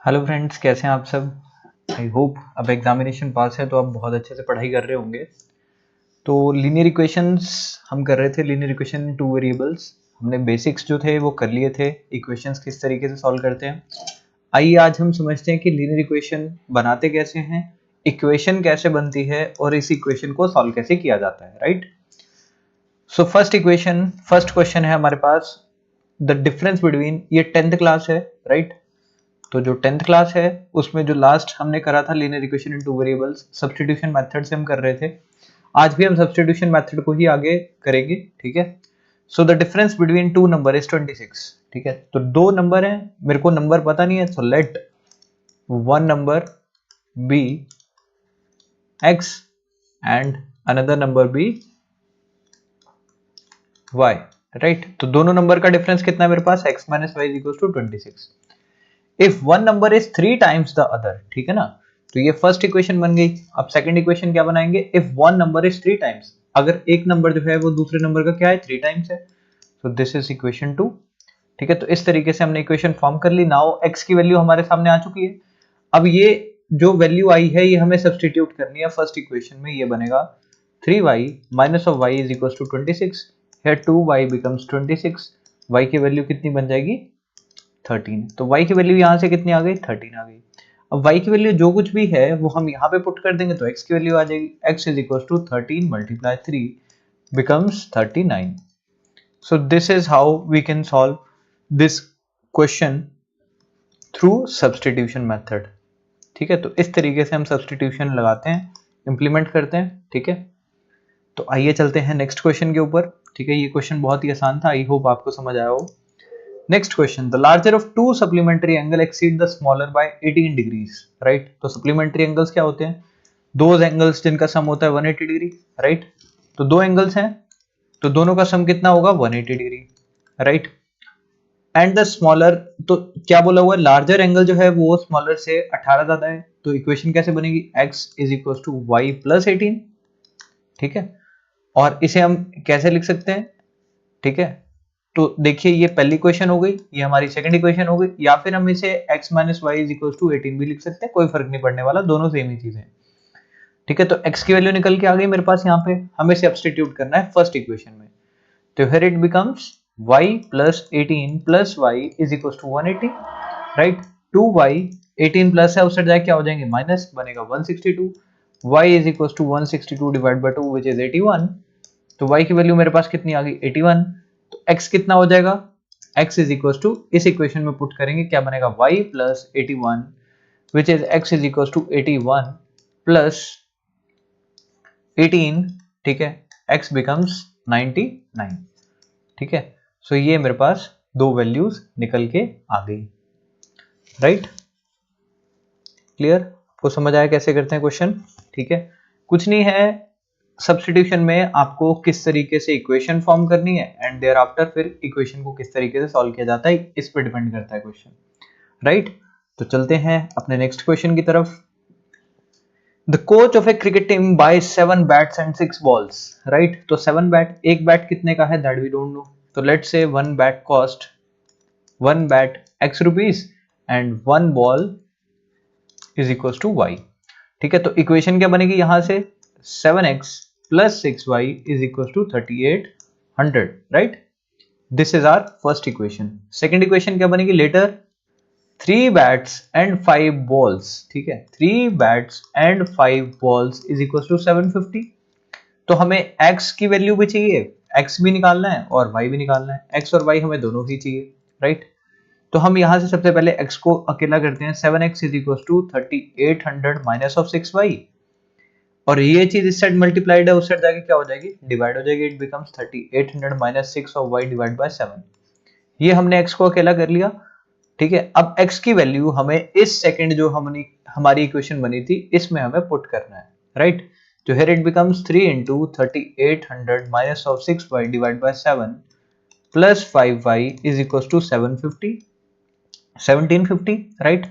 Hello friends, कैसे हैं आप सब। आई होप अब एग्जामिनेशन पास है तो आप बहुत अच्छे से पढ़ाई कर रहे होंगे। तो लीनियर इक्वेशंस हम कर रहे थे, linear equation in two variables. हमने बेसिक्स जो थे वो कर लिए थे, इक्वेशंस किस तरीके से सॉल्व करते हैं। आइए आज हम समझते हैं कि लीनियर इक्वेशन बनाते कैसे हैं, इक्वेशन कैसे बनती है और इस इक्वेशन को सॉल्व कैसे किया जाता है, राइट। सो फर्स्ट क्वेश्चन है हमारे पास, द डिफरेंस बिटवीन, ये 10th क्लास है, राइट। तो जो 10th क्लास है उसमें जो लास्ट हमने करा था linear equation in two variables, substitution method से हम कर रहे थे। आज भी हम सब्स्टिट्यूशन मेथड को ही आगे करेंगे, ठीक है। So the difference between two number is 26, ठीक है। तो दो नंबर है, मेरे को नंबर पता नहीं है, so let one number be x and another number be y, right. तो दोनों नंबर का डिफरेंस कितना है मेरे पास, x minus Y equal to 26। If one number is 3 times the other, ठीक है ना। तो ये फर्स्ट इक्वेशन बन गई। अब सेकंड इक्वेशन क्या बनाएंगे, if one number is 3 times, अगर एक नंबर जो है वो दूसरे नंबर का क्या है, 3 टाइम्स है। सो दिस इज इक्वेशन 2, ठीक है। तो इस तरीके से हमने इक्वेशन फॉर्म कर ली। नाउ x की वैल्यू हमारे सामने आ चुकी है। अब ये जो वैल्यू आई है ये हमें सब्स्टिट्यूट करनी है फर्स्ट इक्वेशन में। ये बनेगा 3y minus of y is equal to 26। Here 2y becomes 26। y की वैल्यू कितनी बन जाएगी, 13। तो y की वैल्यू यहाँ से कितनी आ गई, 13 आ गई। अब y की वैल्यू जो कुछ भी है वो हम यहाँ पे पुट कर देंगे तो x की वैल्यू आ जाएगी, x is equal to 13 multiply 3 becomes 39। So this is how we can solve this question through substitution method, ठीक है। तो इस तरीके से हम सब्स्टिट्यूशन लगाते हैं, इंप्लीमेंट करते हैं, ठीक है। तो आइए चलते हैं नेक्स्ट क्वेश्चन के ऊपर, ठीक है। ये क्वेश्चन बहुत ही आसान था, आई होप आपको समझ आया हो। Next question, the larger of to supplementary angle exceed the smaller by 18 degrees, right. तो सप्लीमेंट्री एंगल्स क्या होते हैं, दो एंगल्स जिनका सम होता है 180 डिग्री, राइट। तो दो एंगल्स हैं तो दोनों का सम कितना होगा, 180 degree, right. And the smaller, तो क्या बोला हुआ है, लार्जर एंगल जो है वो स्मॉलर से 18 ज्यादा है। तो इक्वेशन कैसे बनेगी, x is equal to Y plus 18, ठीक है। और इसे हम कैसे लिख सकते हैं, ठीक है। तो देखिए ये पहली इक्वेशन हो गई, ये हमारी सेकंड इक्वेशन हो गई, या फिर हम इसे x minus Y is equal to 18 भी लिख सकते हैं, कोई फर्क नहीं पड़ने वाला, दोनों सेम ही चीजें, ठीक है। तो x की वैल्यू निकल के आ गई मेरे पास, यहाँ पे हमें सब्स्टिट्यूट करना है फर्स्ट इक्वेशन में। तो here it becomes y plus 18 plus Y is equal to 180, right. 2y 18 plus है, उस साइड जाके क्या हो जाएंगे, माइनस, बनेगा 162। y is equal to 162 divide by 2 which is 81। तो y की वैल्यू मेरे पास कितनी आ गई, 81। तो x कितना हो जाएगा, x इज इक्वल टू, इस इक्वेशन में पुट करेंगे, क्या बनेगा, y plus 81 which is x is equal to 81 plus 18, ठीक है। x बिकम्स 99, ठीक है। सो ये मेरे पास दो वैल्यूज निकल के आ गई, राइट। क्लियर, आपको समझ आया कैसे करते हैं क्वेश्चन, ठीक है। कुछ नहीं है, सब्स्टिट्यूशन में आपको किस तरीके से इक्वेशन फॉर्म करनी है एंड देयर आफ्टर फिर इक्वेशन को किस तरीके से सॉल्व किया जाता है, इस पर डिपेंड करता है क्वेश्चन, राइट। तो चलते हैं अपने नेक्स्ट क्वेश्चन की तरफ। The coach of a cricket team buy 7 bats and 6 balls, right. तो 7 बैट, एक बैट कितने का है दैट वी डोंट नो। तो let's say one bat cost, one bat x rupees and one ball is equal to y, ठीक है। तो equation क्या बनेगी यहां से, 7x plus 6y is equal to 3800, right. This is our first equation. Second equation क्या बनेगी, letter 3 bats and 5 balls, ठीक है। 3 bats and 5 balls is equal to 750। तो हमें x की वैल्यू भी चाहिए, x भी निकालना है और y भी निकालना है, x और y हमें दोनों ही चाहिए, राइट। तो हम यहां से सबसे पहले x को अकेला करते हैं, 7x is equal to 3800 minus of 6y, और ये चीज इस साइड मल्टीप्लाइड है, उस साइड जाके क्या हो जाएगी, डिवाइड हो जाएगी। It becomes 3800 minus 6 of y divide by 7। ये हमने x को अकेला कर लिया, ठीक है। अब x की वैल्यू हमें इस सेकंड जो हमने हमारी इक्वेशन बनी थी इसमें हमें पुट करना है, राइट। तो here it becomes 3 into 3800 minus of 6y divide by 7 plus 5y is equal to 750, 1750, right.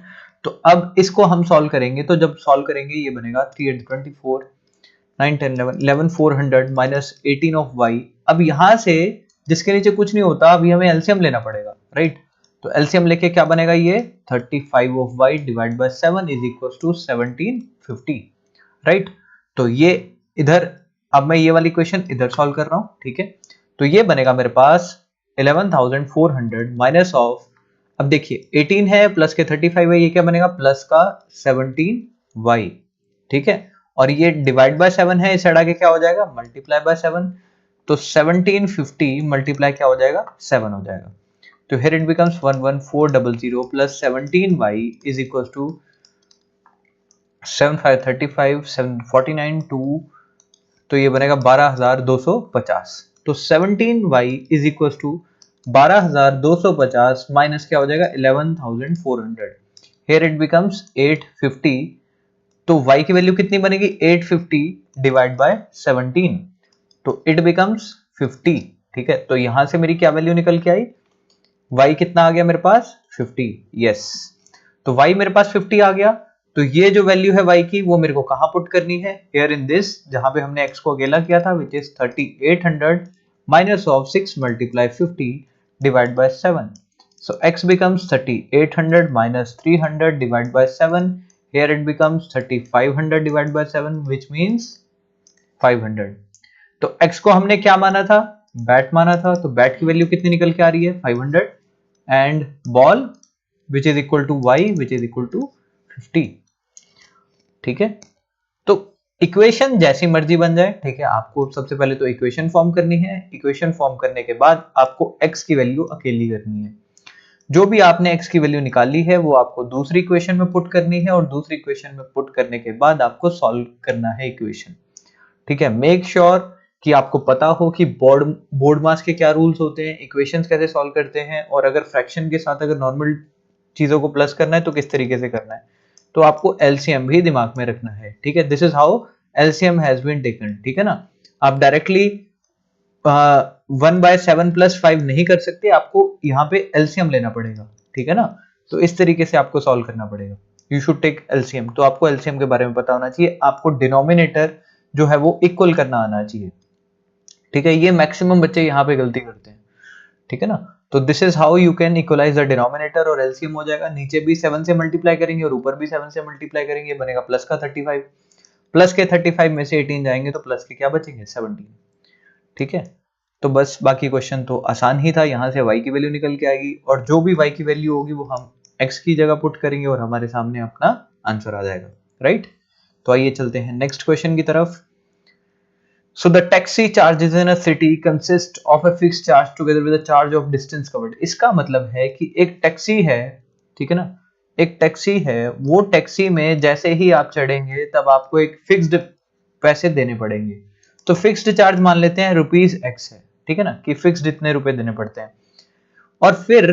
तो अब इसको हम सॉल्व करेंगे, तो जब सॉल्व करेंगे ये बनेगा 3 8 24 9 10 11 11 400 माइनस 18 ऑफ y। अब यहां से जिसके नीचे कुछ नहीं होता, अभी हमें एलसीएम लेना पड़ेगा, राइट। तो एलसीएम लेके क्या बनेगा ये 35 of y divide by 7 is equal to 1750, right. तो ये इधर, अब मैं ये वाली क्वेश्चन इधर सॉल्व कर रहा हूं, ठीक है। तो ये बनेगा मेरे पास 11,400 माइनस ऑफ, अब देखिए 18 है प्लस के 35 है, ये क्या बनेगा प्लस का 17y, ठीक है। और ये डिवाइड बाय 7 है, इस साइड आके क्या हो जाएगा मल्टीप्लाई बाय 7, तो 1750 मल्टीप्लाई क्या हो जाएगा 7 हो जाएगा। तो here it becomes 11400 plus 17y is equals to 7535 749 2, तो ये बनेगा 12250। तो 17y is equals to 12250 minus क्या हो जाएगा 11400, here it becomes 850। तो y की वैल्यू कितनी बनेगी 850 डिवाइड बाय 17, तो इट बिकम्स 50, ठीक है। तो यहां से मेरी क्या वैल्यू निकल के आई, y कितना आ गया मेरे पास 50, यस। तो y मेरे पास 50 आ गया, तो ये जो वैल्यू है y की वो मेरे को कहां पुट करनी है, हियर इन दिस, जहां पे हमने x को अकेला किया था, which is 3800 minus of 6 multiply 50 divide by 7, so x becomes 3800 minus 300 divided by 7, here it becomes 3500 divided by 7 which means 500। तो x को हमने क्या माना था, बैट माना था, तो बैट की वैल्यू कितनी निकल के आ रही है 500, and ball which is equal to y which is equal to 50, ठीक है। तो इक्वेशन जैसी मर्जी बन जाए, ठीक है, आपको सबसे पहले तो इक्वेशन फॉर्म करनी है, इक्वेशन फॉर्म करने के बाद आपको x की वैल्यू अकेली करनी है, जो भी आपने x की वैल्यू निकाली है वो आपको दूसरी इक्वेशन में पुट करनी है, और दूसरी इक्वेशन में पुट करने के बाद आपको सॉल्व करना है इक्वेशन, ठीक है। मेक श्योर कि आपको पता हो कि बोर्ड मास के क्या रूल्स होते हैं, इक्वेशंस कैसे सॉल्व करते हैं, और अगर फ्रैक्शन के साथ अगर नॉर्मल चीजों को प्लस करना है तो किस तरीके से करना है, तो आपको एलसीएम भी दिमाग में रखना है, ठीक है। This is how LCM has been taken, ठीक है ना। आप डायरेक्टली 1/7 + 5 नहीं कर सकते, आपको यहाँ पे एलसीएम लेना पड़ेगा, ठीक है ना। तो इस तरीके से आपको सॉल्व करना पड़ेगा, यू शुड टेक एलसीएम। तो आपको एलसीएम के बारे में पता होना चाहिए, आपको डिनोमिनेटर जो है वो इक्वल करना आना चाहिए, ठीक है। ये मैक्सिमम बच्चे यहाँ पे गलती करते हैं, ठीक है ना। तो this is how you can equalize the denominator, और एलसीएम हो जाएगा, नीचे भी 7 से मल्टीप्लाई करेंगे और ऊपर भी 7 से मल्टीप्लाई करेंगे, बनेगा प्लस का 35, प्लस के 35 में से 18 जाएंगे तो प्लस के क्या बचेंगे 17, ठीक है। तो बस बाकी क्वेश्चन तो आसान ही था, यहाँ से y की वैल्यू निकल के आएगी, और जो भी y की वैल्यू होगी वो हम x की जगह पुट करेंगे और हमारे सामने अपना आंसर आ जाएगा, राइट। तो आइए चलते हैं नेक्स्ट क्वेश्चन की तरफ। So the taxi charges in a city consist of a fixed charge together with a charge of distance covered। इसका मतलब है कि एक टैक्सी है, ठीक है ना, एक टैक्सी है, वो टैक्सी में जैसे ही आप चढ़ेंगे तब आपको एक फिक्स्ड पैसे देने पड़ेंगे। तो फिक्स्ड चार्ज मान लेते हैं ₹x है, ठीक है ना, कि फिक्स्ड इतने रुपए देने पड़ते हैं। और फिर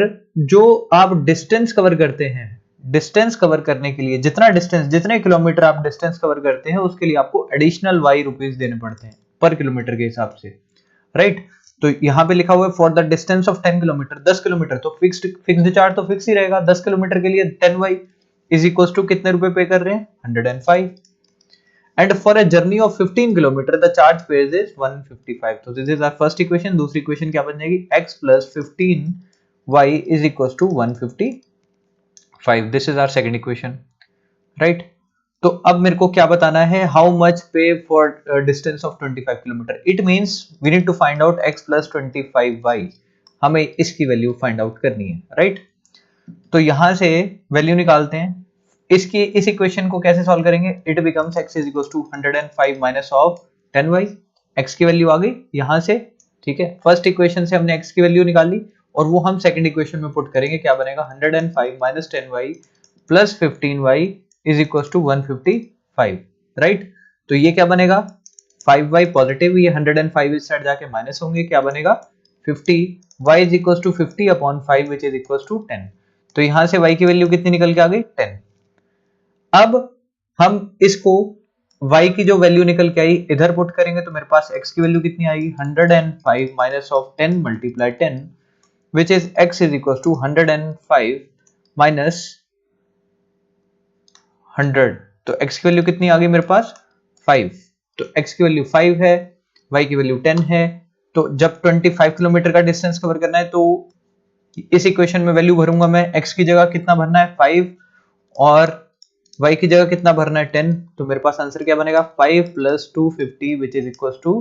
जो आप डिस्टेंस कवर करते हैं, डिस्टेंस कवर करने के लिए जितना डिस्टेंस, जितने किलोमीटर आप डिस्टेंस कवर करते हैं उसके लिए आपको एडिशनल y रुपीस देने पड़ते हैं पर किलोमीटर के हिसाब से, राइट। तो यहाँ पे लिखा हुआ है for the distance of 10 kilometre, 10 kilometre, तो फिक्स्ड चार्ज तो फिक्स ही रहेगा, 10 किलोमीटर के लिए 10y इज इक्वल टू कितने रुपए पे कर रहे हैं 105, and for a journey of 15 kilometer the charge paid is 155। तो this is our first equation. दूसरी इक्वेशन क्या बन जाएगी x + 15y is equal to 155, this is our second equation, right. तो अब मेरे को क्या बताना है, how much pay for distance of 25 kilometer, it means we need to find out x + 25y, हमें इसकी वैल्यू फाइंड आउट करनी है, राइट। तो यहां से वैल्यू निकालते हैं, इसकी इस इक्वेशन को कैसे सॉल्व करेंगे, it becomes x = 105 minus of 10y, x की वैल्यू आ गई यहां से, ठीक है। फर्स्ट इक्वेशन से हमने x की वैल्यू निकाली और वो हम सेकंड इक्वेशन में पुट करेंगे, क्या बनेगा 105 minus 10y plus 15y is equal to 155, right. तो ये क्या बनेगा 5y पॉजिटिव, ये 105 इस साइड जाके माइनस होंगे, क्या बनेगा 50, y is equal to 50 upon 5 which is equal to 10। तो यहां से y की वैल्यू कितनी निकल के आ गई 10। अब हम इसको y की जो वैल्यू निकल के आई इधर पुट करेंगे तो मेरे पास x की वैल्यू कितनी आएगी 105 minus of 10 multiply 10 which is x is equal to 105 minus 100। तो x की वैल्यू कितनी आ गई मेरे पास 5, तो x की वैल्यू 5 है, y की वैल्यू 10 है। तो जब 25 किलोमीटर का डिस्टेंस कवर करना है तो इस इक्वेशन में वैल्यू भरूंगा मैं, x की जगह कितना भरना है 5 और y की जगह कितना भरना है 10, तो मेरे पास आंसर क्या बनेगा 5 + 250 which is equal to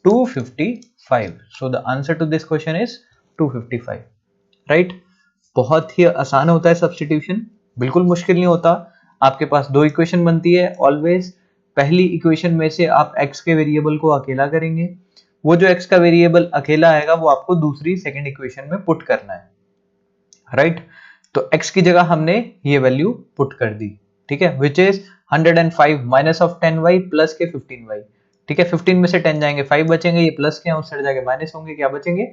255. So the answer to this question is 255. Right? बहुत ही आसान होता है सब्स्टिट्यूशन, बिल्कुल मुश्किल नहीं होता। आपके पास दो इक्वेशन बनती है ऑलवेज। पहली इक्वेशन में से आप x के वेरिएबल को अकेला करेंगे, वो जो x का वेरिएबल अकेला आएगा वो आपको दूसरी सेकंड इक्वेशन में पुट करना है। राइट? तो x की जगह हमने ये वैल्यू पुट कर दी, ठीक है, which is 105 minus of 10y plus के 15y। ठीक है, 15 में से 10 जाएंगे 5 बचेंगे, ये प्लस के हैं उस साइड जाके माइनस होंगे, क्या बचेंगे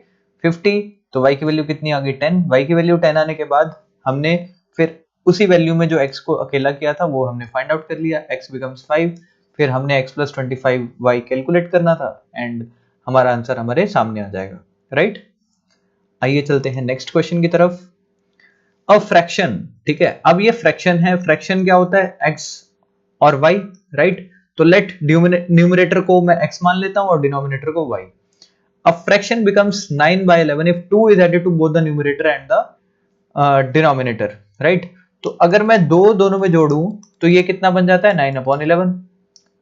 50। तो y की वैल्यू कितनी आ गई 10। y की वैल्यू 10 आने के बाद हमने फिर उसी वैल्यू में जो x को अकेला किया था वो हमने फाइंड आउट कर लिया, x बिकम्स 5। फिर हमने x प्लस 25y कैलकुलेट करना था एंड हमारा आंसर हमारे सामने आ जाएगा। राइट? आइए चलते हैं नेक्स्ट क्वेश्चन की तरफ। अब फ्रैक्शन, ठीक है, अब ये फ्रैक्शन है। फ्रैक्शन क्या होता है, x और y। राइट? तो लेट न्यूमरेटर को मैं x मान लेता हूं और डिनोमिनेटर को y। अब fraction becomes 9/11 if 2 is added to both the numerator and the denominator. Right? तो अगर मैं दोनों में जोड़ूं तो ये कितना बन जाता है 9/11।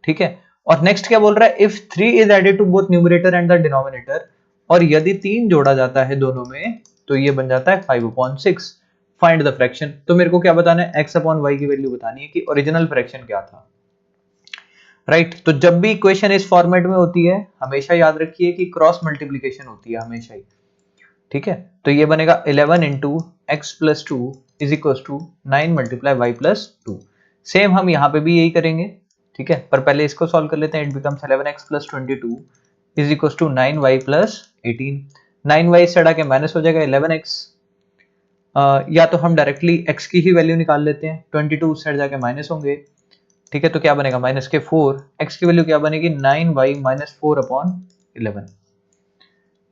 ठीक है, और नेक्स्ट क्या बोल रहा है, if 3 is added to both numerator and the denominator, और यदि 3 जोड़ा जाता है दोनों में तो ये बन जाता है 5/6। Find the fraction. तो मेरे को क्या बताना है, x/y की वैल्यू बतानी है कि ओरिजिनल फ्रैक्शन क्या था। राइट? तो जब भी इक्वेशन इस फॉर्मेट में होती है हमेशा याद रखिए कि क्रॉस मल्टीप्लीकेशन होती है हमेशा ही। ठीक है, तो ये बनेगा 11 into x plus 2 is equal to 9 multiply y plus 2। Same हम यहाँ पे भी यही करेंगे। ठीक है, पर पहले इसको सॉल्व कर लेते हैं। It becomes 11x plus 22 is equal to 9y plus 18। 9y से हटा के माइनस हो जाएगा 11x। या तो हम डायरेक्टली x की ही वैल्यू निकाल लेते हैं, 22 से हट जाके माइनस होंगे। ठीक है, तो क्या बनेगा माइनस के 4। x की वैल्यू क्या बनेगी 9y माइनस 4/11।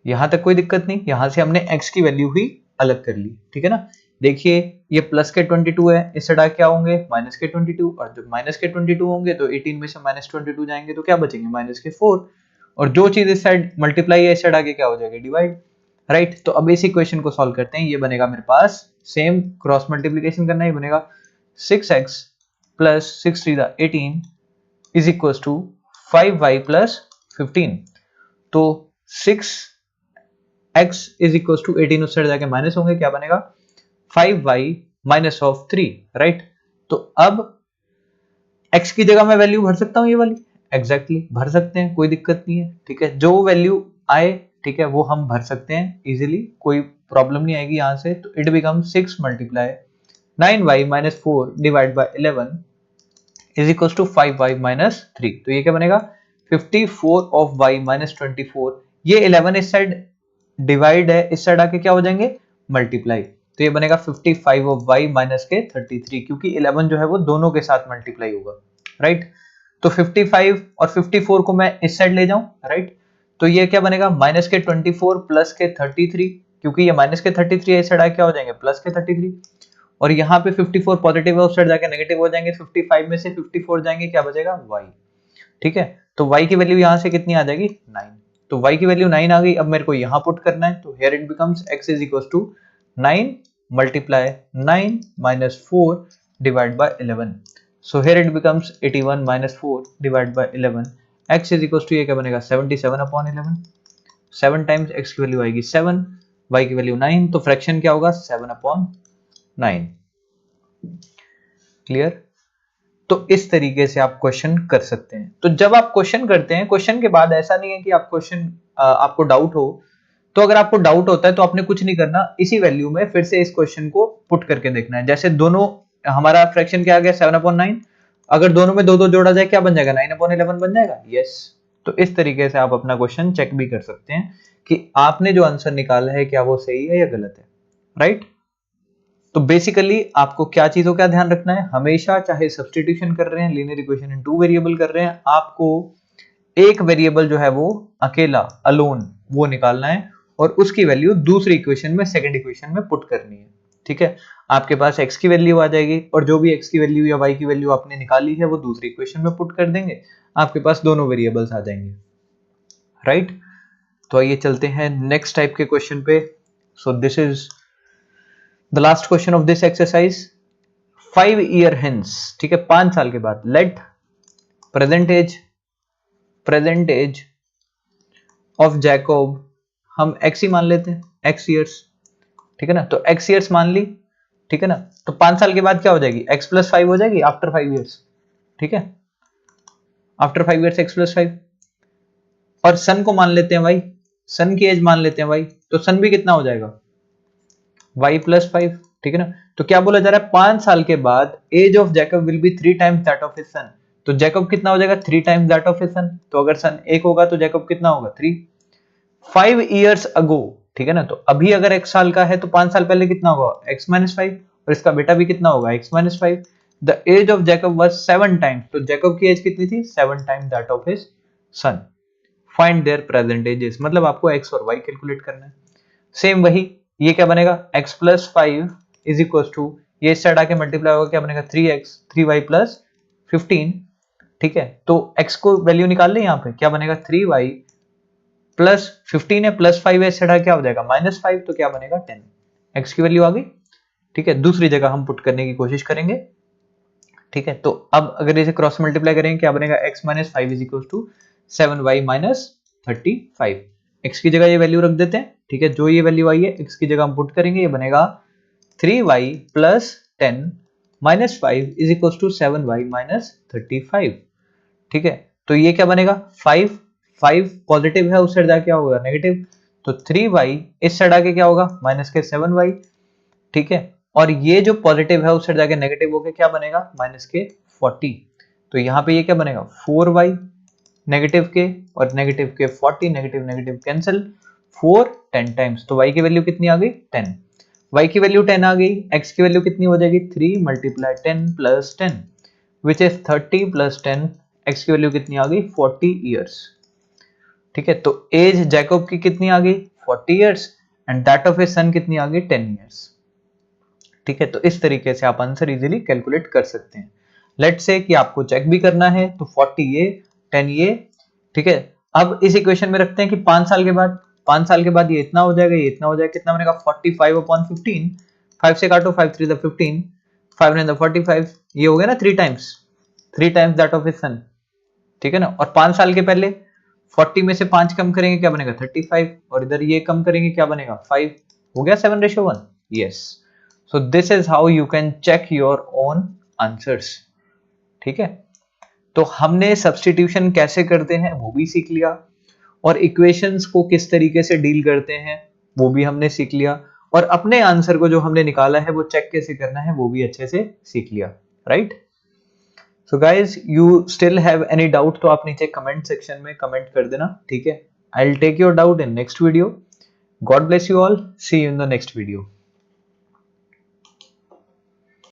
यहां तक कोई दिक्कत नहीं, यहां से हमने x की वैल्यू ही अलग कर ली। ठीक है ना, देखिए ये प्लस के 22 है, इस हटा क्या होंगे माइनस के 22, और जब माइनस के 22 होंगे तो 18 में से माइनस 22 जाएंगे तो क्या बचेंगे माइनस के 4, और जो चीज इस साइड मल्टीप्लाई है इस हटा के क्या हो जाएगा डिवाइड। राइट? तो अब इस इक्वेशन को सॉल्व करते हैं। ये बनेगा मेरे पास, सेम क्रॉस मल्टीप्लीकेशन करना है, ये बनेगा 6x plus 6 3 18 is equal to 5y plus 15। तो 6x इज इक्वल टू 18 उस साइड जाके माइनस होंगे, क्या बनेगा 5y माइनस ऑफ 3। राइट? तो अब x की जगह मैं वैल्यू भर सकता हूं ये वाली, एग्जैक्टली भर सकते हैं, कोई दिक्कत नहीं है। ठीक है, जो वैल्यू आए, ठीक है, वो हम भर सकते हैं इजीली, कोई प्रॉब्लम नहीं आएगी यहां से। तो it become 6 multiply 9y minus 4 divide by 11 is equal to 5y minus 3। तो ये क्या बनेगा 54 ऑफ y माइनस 24। ये 11 इस साइड डिवाइड है, इस साइड आके क्या हो जाएंगे मल्टीप्लाई। तो ये बनेगा 55 ऑफ y माइनस के 33, क्योंकि 11 जो है वो दोनों के साथ मल्टीप्लाई होगा। राइट? तो 55 और 54 को मैं इस साइड ले जाऊं। राइट? तो ये क्या बनेगा माइनस के 24 प्लस के 33, क्योंकि ये माइनस के 33 है, इस साइड आके क्या हो जाएंगे प्लस के 33, और यहाँ पे 54 पॉजिटिव है, उस साइड जाके नेगेटिव हो जाएंगे। 55 में से 54 जाएंगे, क्या बचेगा y। ठीक है, तो y की वैल्यू यहाँ से कितनी आ जाएगी 9। तो y की वैल्यू 9 आ गई। अब मेरे को यहाँ पुट करना है, तो here it becomes x is equal to 9 multiply 9 minus 4 divide by 11। So here it becomes 81 minus 4 divide by 11। x is equal to ये क्या बनेगा 77/11। 7 टाइम्स x की वैल्यू आएगी 7, y की वैल्यू 9, तो फ्रैक्शन क्या होगा 7/9। क्लियर? तो इस तरीके से आप क्वेश्चन कर सकते हैं। तो जब आप क्वेश्चन करते हैं, क्वेश्चन के बाद ऐसा नहीं है कि आप क्वेश्चन आपको डाउट हो, तो अगर आपको डाउट होता है तो आपने कुछ नहीं करना, इसी वैल्यू में फिर से इस क्वेश्चन को पुट करके देखना है। जैसे दोनों, हमारा फ्रैक्शन क्या आ गया 7/9, अगर दोनों में 2 जोड़ा जाए क्या बन जाएगा 9/11 बन जाएगा। यस, तो इस तरीके से आप अपना क्वेश्चन चेक भी कर सकते हैं कि आपने जो आंसर निकाला है क्या वो सही है या गलत है। राइट? तो बेसिकली आपको क्या चीजों का ध्यान रखना है, हमेशा चाहे सब्स्टिट्यूशन कर रहे हैं, लीनियर इक्वेशन इन 2 वेरिएबल कर रहे हैं, आपको एक वेरिएबल जो है वो अकेला अलोन वो निकालना है और उसकी वैल्यू दूसरी इक्वेशन में, सेकंड इक्वेशन में पुट करनी है। ठीक है, आपके पास x की वैल्यू आ जाएगी और जो भी x की वैल्यू या y की वैल्यू आपने निकाली है वो दूसरी इक्वेशन में पुट कर देंगे, आपके पास दोनों वेरिएबल्स आ जाएंगे। राइट? तो आइए चलते हैं नेक्स्ट टाइप के क्वेश्चन पे। So this is the last question of this exercise, 5 year hence, ठीक है, 5 साल के बाद, let present age of Jacob, हम x ही मान लेते हैं, x ईयर्स, ठीक है ना, तो x ईयर्स मान ली, ठीक है ना, तो 5 साल के बाद क्या हो जाएगी, x प्लस 5 हो जाएगी आफ्टर 5 ईयर्स, ठीक है, आफ्टर 5 ईयर्स x प्लस 5। और सन को मान लेते हैं भाई, सन की एज मान लेते हैं भाई, तो सन भी कितना हो जाएगा, y प्लस 5, ठीक है ना। तो क्या बोला जा रहा है, 5 साल के बाद age of Jacob will be 3 times that of his son, तो जैकब कितना हो जाएगा, 3 times that of his son, तो अगर सन 1 होगा तो जैकब कितना होगा, 3। 5 ईयर्स अगो, ठीक है ना, तो अभी अगर x साल का है तो 5 साल पहले कितना होगा, x माइनस 5, और इसका बेटा भी कितना होगा, x minus 5। The age of Jacob was 7 times, तो जैकब की एज कितनी थी, 7 times that of his son. Find their present ages, मतलब आपको x और y कैलकुलेट करना है। सेम वही, ये क्या बनेगा, x plus 5 is equal to, ये इस साइड आके मल्टीप्लाई होगा, क्या बनेगा, 3x 3y प्लस 15, ठीक है, तो x को वैल्यू निकाल लें, यहाँ पे क्या बनेगा, 3y प्लस 15 है, प्लस 5 है, इससे क्या हो जाएगा, माइनस 5, तो क्या बनेगा, 10। x की वैल्यू आ गई, ठीक है, दूसरी जगह हम पुट करने की कोशिश करेंगे, ठीक है, तो अब अगर इसे क्रॉस मल्टीप्लाई करेंगे, क्या बनेगा, x minus 5 is equal to 7y minus 35। x की जगह ये वैल्यू रख देते हैं, ठीक है, जो ये वैल्यू आई है x की जगह हम पुट करेंगे, ये बनेगा 3y plus 10 minus 5 is equal to 7y minus 35, ठीक है, तो ये क्या बनेगा, 5 पॉजिटिव है, उस साइड जाके क्या होगा, नेगेटिव, तो 3y इस साइड आके क्या होगा, माइनस के 7y, ठीक है, और ये जो पॉजिटिव है उस साइड जाके नेगेटिव होके क्या बनेगा, माइनस के 40, तो यहाँ पे ये क्या बनेगा, 4y नेगेटिव के और नेगेटिव के 40, नेगेटिव नेगेटिव कैंसिल, 4 10 टाइम्स, तो y की वैल्यू कितनी आ गई, 10। y की वैल्यू 10 आ गई, x की वैल्यू कितनी हो जाएगी, 3 multiply 10 plus 10 which is 30 plus 10, x की वैल्यू कितनी आ गई, 40 ईयर्स, ठीक है, तो एज जैकब की कितनी आ गई, 40 years, and that of his सन कितनी आ गई, 10 ईयर्स, ठीक है, तो इस तरीके से आप आंसर इजीली कैलकुलेट कर सकते हैं। लेट से कि आपको चेक भी करना है, तो 40 ये 10 ये, ठीक है, अब इस इक्वेशन में रखते हैं कि 5 साल के बाद, 5 साल के बाद ये इतना हो जाएगा, ये इतना हो जाएगा, कितना बनेगा, 45 अपॉन 15, 5 से काटो, 5 3 15, 5 9 45, ये हो गया ना 3 टाइम्स दैट ऑफ हिज सन, ठीक है ना, और 5 साल के पहले 40 में से 5 कम करेंगे, क्या बनेगा, 35, और इधर ये कम करेंगे, क्या बनेगा, 5, हो गया 7:1, yes. So this is how you can check your own answers, ठीक है, तो हमने सब्स्टिट्यूशन कैसे करते हैं वो भी सीख लिया, और इक्वेशंस को किस तरीके से डील करते हैं वो भी हमने सीख लिया, और अपने आंसर को जो हमने निकाला है वो चेक कैसे करना है वो भी अच्छे से सीख लिया, right. So guys, you still have any doubt तो आप नीचे कमेंट सेक्शन में कमेंट कर देना, ठीक है, I will take your doubt in next video. God bless you all, see you in the next video.